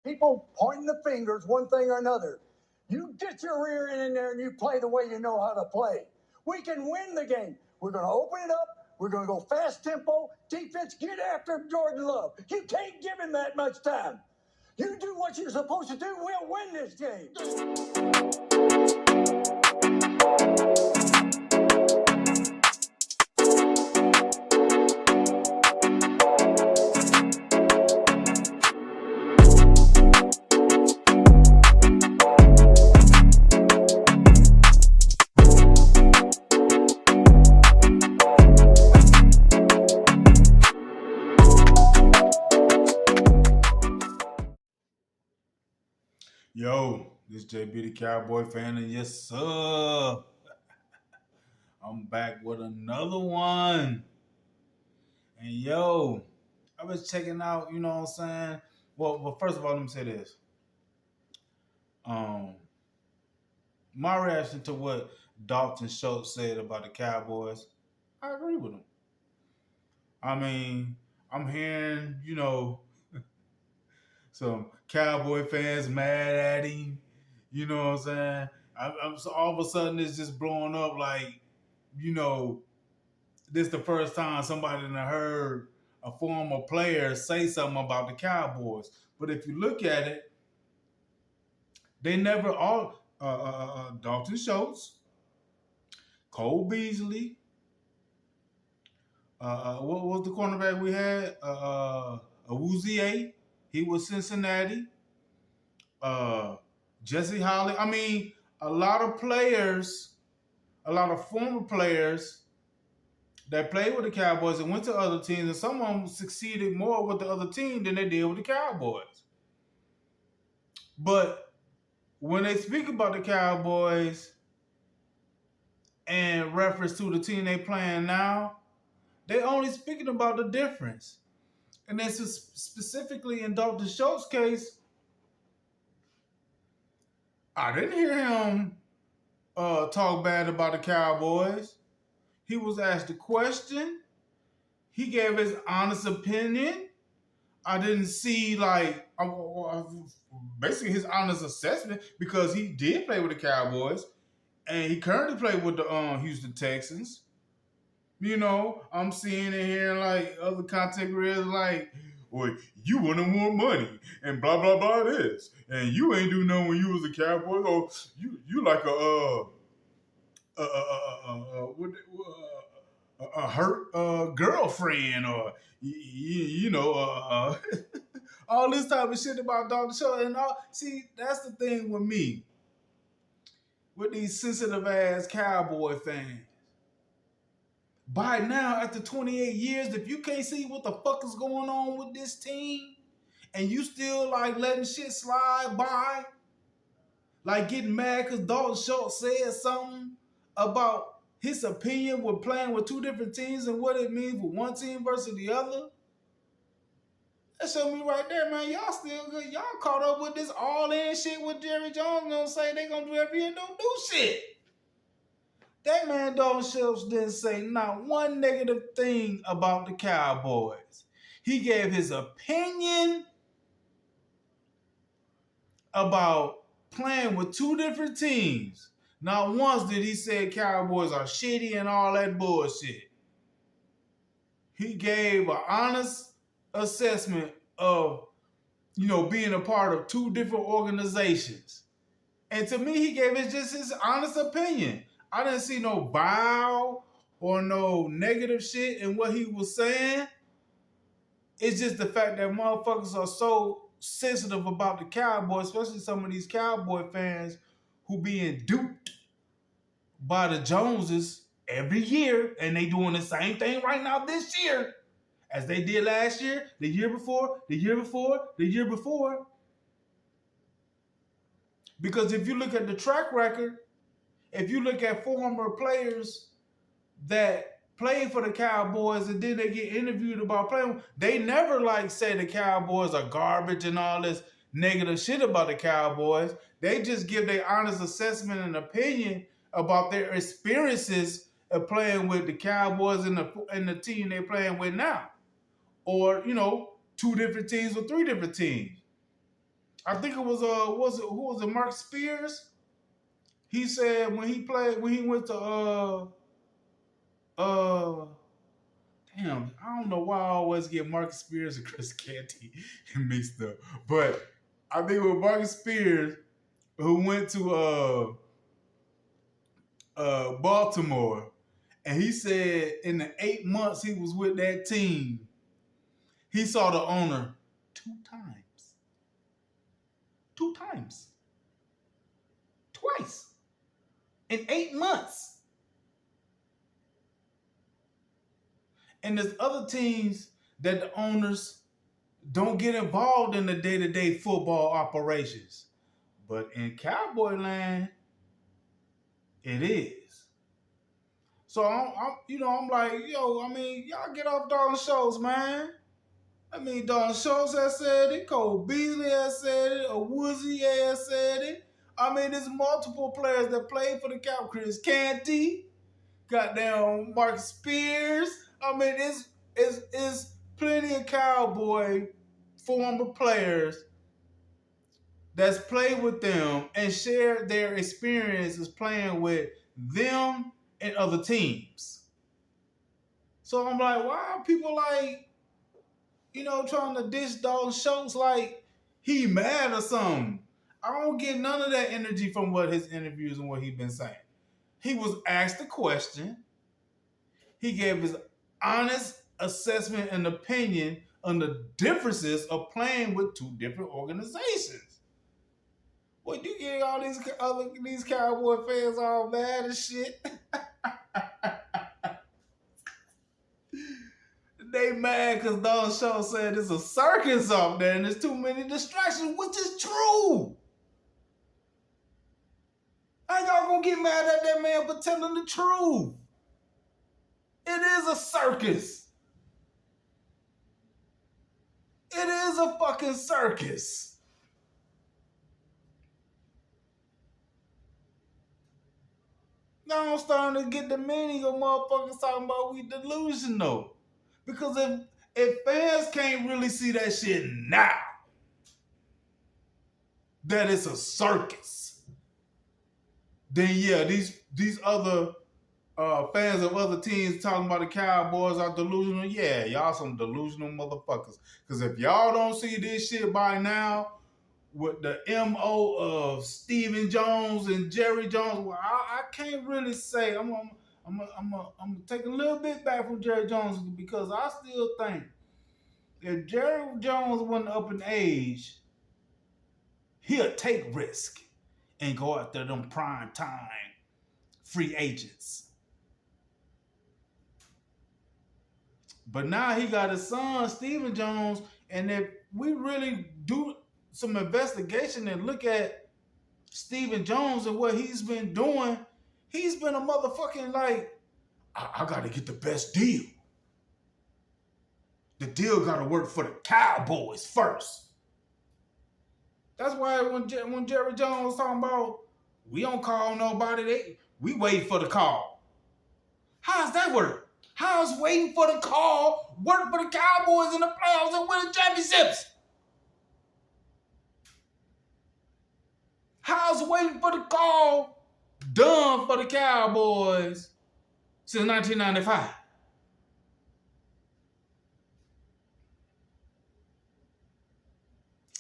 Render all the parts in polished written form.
People pointing the fingers, one thing or another. You get your rear end in there and you play the way you know how to play. We can win the game. We're going to open it up. We're going to go fast tempo. Defense, get after Jordan Love. You can't give him that much time. You do what you're supposed to do, we'll win this game. Yo, this JB the Cowboy fan, and yes, sir. I'm back with another one. And yo, I was checking out, you know what I'm saying? Well, first of all, let me say this. Um, my reaction to what Dalton Shultz said about the Cowboys, I agree with him. I mean, I'm hearing, some Cowboy fans mad at him. You know what I'm saying? I'm so all of a sudden it's just blowing up like, you know, this the first time somebody done heard a former player say something about the Cowboys. But if you look at it, they never all Dalton Schultz, Cole Beasley, what was the cornerback we had? Awuzie, he was Cincinnati. Jesse Holly. I mean, a lot of players, a lot of former players that played with the Cowboys and went to other teams, and some of them succeeded more with the other team than they did with the Cowboys. But when they speak about the Cowboys and reference to the team they playing now, they only speaking about the difference. And this is specifically in Dalton Schultz's case, I didn't hear him talk bad about the Cowboys. He was asked a question. He gave his honest opinion. I didn't see basically his honest assessment because he did play with the Cowboys and he currently played with the Houston Texans. You know, I'm seeing and hearing like other content creators like, well, you want more money and blah blah blah this, and you ain't do nothing when you was a Cowboy. Or you like a hurt girlfriend, or all this type of shit about Dr. Show. And all, see, that's the thing with me, with these sensitive ass Cowboy fans. By now, after 28 years, if you can't see what the fuck is going on with this team, and you still like letting shit slide by, like getting mad because Dalton Schultz said something about his opinion with playing with two different teams and what it means for one team versus the other. That showed me right there, man. Y'all still good. Y'all caught up with this all-in shit with Jerry Jones gonna say they gonna do every year, don't do shit. That man Dalton Schultz didn't say not one negative thing about the Cowboys. He gave his opinion about playing with two different teams. Not once did he say Cowboys are shitty and all that bullshit. He gave an honest assessment of, being a part of two different organizations. And to me, he gave it just his honest opinion. I didn't see no vile or no negative shit in what he was saying. It's just the fact that motherfuckers are so sensitive about the Cowboys, especially some of these Cowboy fans who being duped by the Joneses every year, and they doing the same thing right now this year as they did last year, the year before, the year before, the year before. Because if you look at the track record, if you look at former players that played for the Cowboys and then they get interviewed about playing, they never say the Cowboys are garbage and all this negative shit about the Cowboys. They just give their honest assessment and opinion about their experiences of playing with the Cowboys and the team they're playing with now. Or, two different teams or three different teams. I think it was who was it, Mark Spears? He said when he went to uh damn, I don't know why I always get Marcus Spears and Chris Canty mixed up. But I think it was Marcus Spears who went to Baltimore, and he said in the 8 months he was with that team, he saw the owner 2 times. 2 times. Twice. In 8 months. And there's other teams that the owners don't get involved in the day-to-day football operations. But in Cowboy land, it is. So I'm like, yo, I mean, y'all get off Dalton Shultz, man. I mean, Dalton Shultz has said it, Cole Beasley has said it, Woodsy has said it. I mean, there's multiple players that played for the Cowboys. Chris Canty, goddamn Marcus Spears. I mean, it's plenty of Cowboy former players that's played with them and shared their experiences playing with them and other teams. So I'm like, why are people like, trying to dish Dalton Shultz like he mad or something? I don't get none of that energy from what his interviews and what he's been saying. He was asked a question. He gave his honest assessment and opinion on the differences of playing with 2 different organizations. Well, you get all these Cowboy fans all mad and shit. They mad because Dalton Shultz said it's a circus up there and there's too many distractions, which is true. How y'all gonna get mad at that man for telling the truth? It is a circus. It is a fucking circus. Now I'm starting to get the meaning of motherfuckers talking about we delusional. Because if fans can't really see that shit now, that it's a circus, then yeah, these other fans of other teams talking about the Cowboys are delusional. Yeah, y'all some delusional motherfuckers. Because if y'all don't see this shit by now, with the MO of Stephen Jones and Jerry Jones, well, I can't really say. I'm gonna take a little bit back from Jerry Jones because I still think if Jerry Jones wasn't up in age, he'll take risk and go after them prime time free agents. But now he got his son, Stephen Jones, and if we really do some investigation and look at Stephen Jones and what he's been doing, he's been a motherfucking like, I gotta get the best deal. The deal gotta work for the Cowboys first. That's why when Jerry Jones was talking about, we don't call nobody, we wait for the call. How's that work? How's waiting for the call work for the Cowboys in the playoffs and winning championships? How's waiting for the call done for the Cowboys since 1995?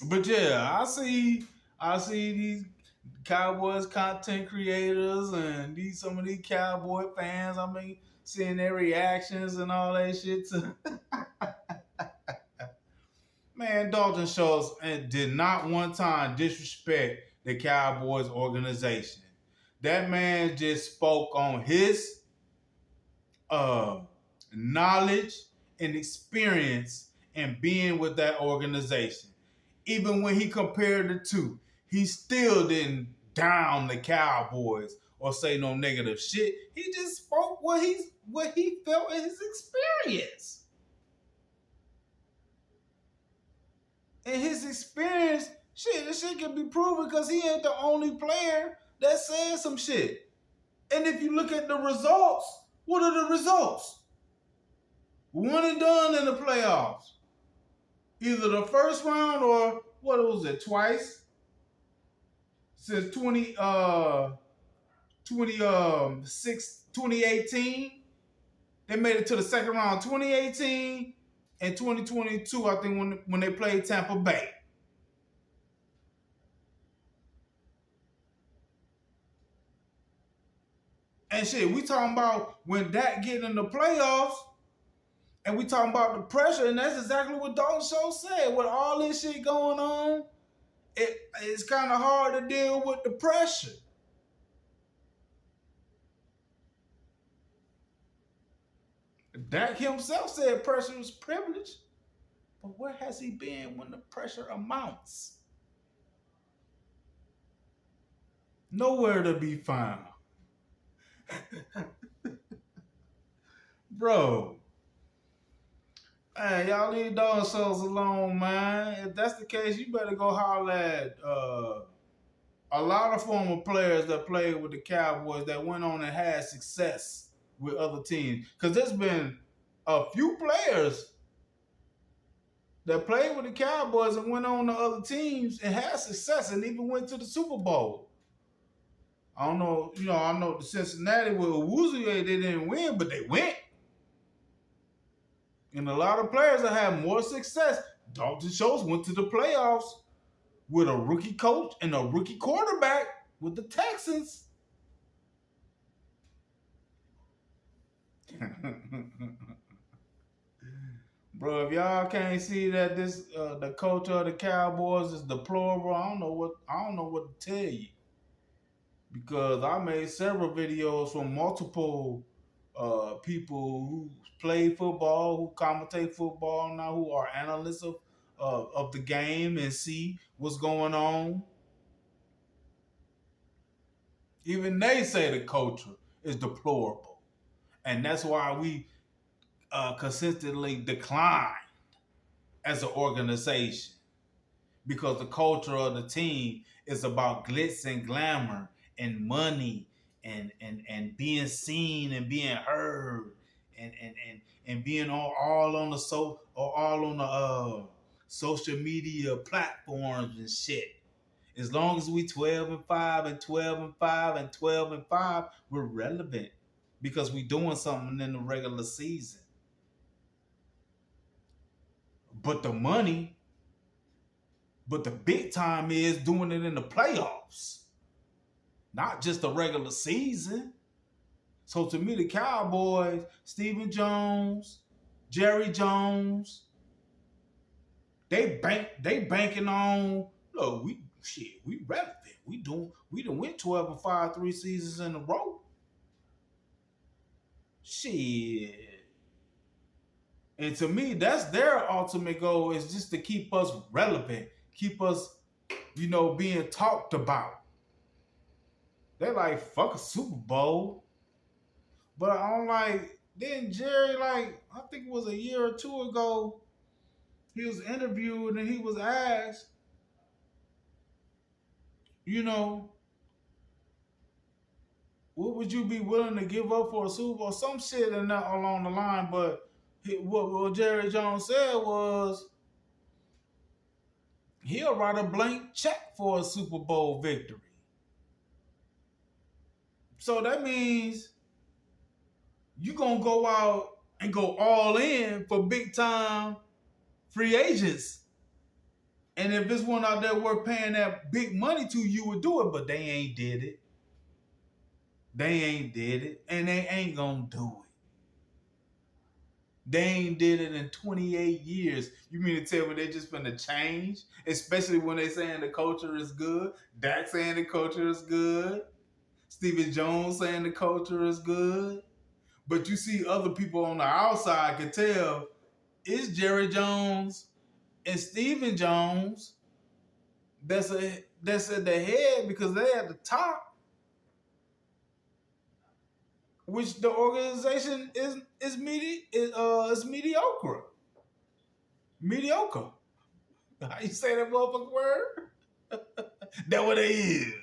But yeah, I see these Cowboys content creators and some of these Cowboy fans. I mean, seeing their reactions and all that shit too. Man, Dalton Schultz did not one time disrespect the Cowboys organization. That man just spoke on his knowledge and experience in being with that organization. Even when he compared the two, he still didn't down the Cowboys or say no negative shit. He just spoke what he felt in his experience. And his experience, this shit can be proven because he ain't the only player that said some shit. And if you look at the results, what are the results? 1 and done in the playoffs. Either the first round or what was it, twice since 2018. They made it to the second round 2018 and 2022, I think, when they played Tampa Bay. And shit, we talking about when Dak getting in the playoffs, and we talking about the pressure, and that's exactly what Dalton Shultz said. With all this shit going on, it's kind of hard to deal with the pressure. Dak himself said pressure is privilege, but where has he been when the pressure amounts? Nowhere to be found. Bro. Hey, y'all leave Dalton Shultz alone, man. If that's the case, you better go holler at a lot of former players that played with the Cowboys that went on and had success with other teams. Because there's been a few players that played with the Cowboys and went on to other teams and had success and even went to the Super Bowl. I don't know, I know the Cincinnati with Uwuzie, they didn't win, but they went. And a lot of players that had more success. Dalton Shultz went to the playoffs with a rookie coach and a rookie quarterback with the Texans. Bro, if y'all can't see that this the culture of the Cowboys is deplorable, I don't know what to tell you. Because I made several videos from multiple people who play football, who commentate football now, who are analysts of the game and see what's going on. Even they say the culture is deplorable. And that's why we consistently decline as an organization. Because the culture of the team is about glitz and glamour and money and being seen and being heard and being all on the social media platforms and shit. As long as we 12-5 and 12-5 and 12-5, we're relevant because we doing something in the regular season. But the big time is doing it in the playoffs. Not just the regular season. So to me, the Cowboys, Stephen Jones, Jerry Jones, they banking on, look, we relevant. We done went 12-5 3 seasons in a row. Shit. And to me, that's their ultimate goal, is just to keep us relevant, keep us, being talked about. They're like, fuck a Super Bowl. But I'm like, then Jerry, I think it was a year or two ago, he was interviewed and he was asked, what would you be willing to give up for a Super Bowl? Some shit along the line, but what Jerry Jones said was, he'll write a blank check for a Super Bowl victory. So that means you're going to go out and go all in for big time free agents. And if there's one out there worth paying that big money to, you would do it. But they ain't did it. And they ain't going to do it. They ain't did it in 28 years. You mean to tell me they just finna change? Especially when they saying the culture is good. Dak saying the culture is good. Stephen Jones saying the culture is good. But you see other people on the outside can tell it's Jerry Jones and Stephen Jones that's at the head, because they're at the top, which the organization is mediocre. Mediocre. How you say that motherfucking word? That's what it is.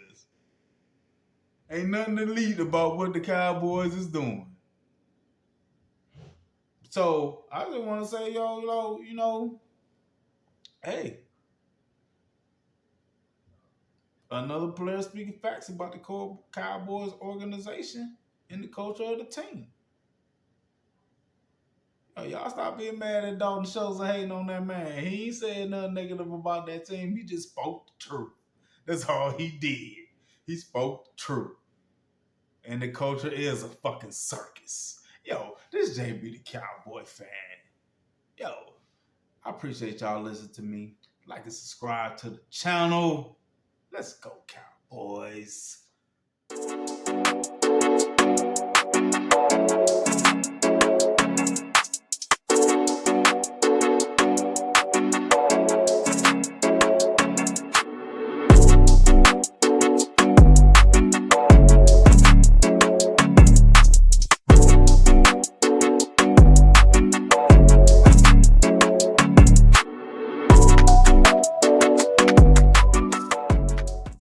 Ain't nothing elite about what the Cowboys is doing. So I just want to say, hey, Another player speaking facts about the Cowboys organization and the culture of the team. Y'all stop being mad at Dalton Shultz and hating on that man. He ain't said nothing negative about that team. He just spoke the truth. That's all he did. He spoke the truth. And the culture is a fucking circus. Yo, this JB the Cowboy fan. Yo, I appreciate y'all listening to me. Like and subscribe to the channel. Let's go, Cowboys.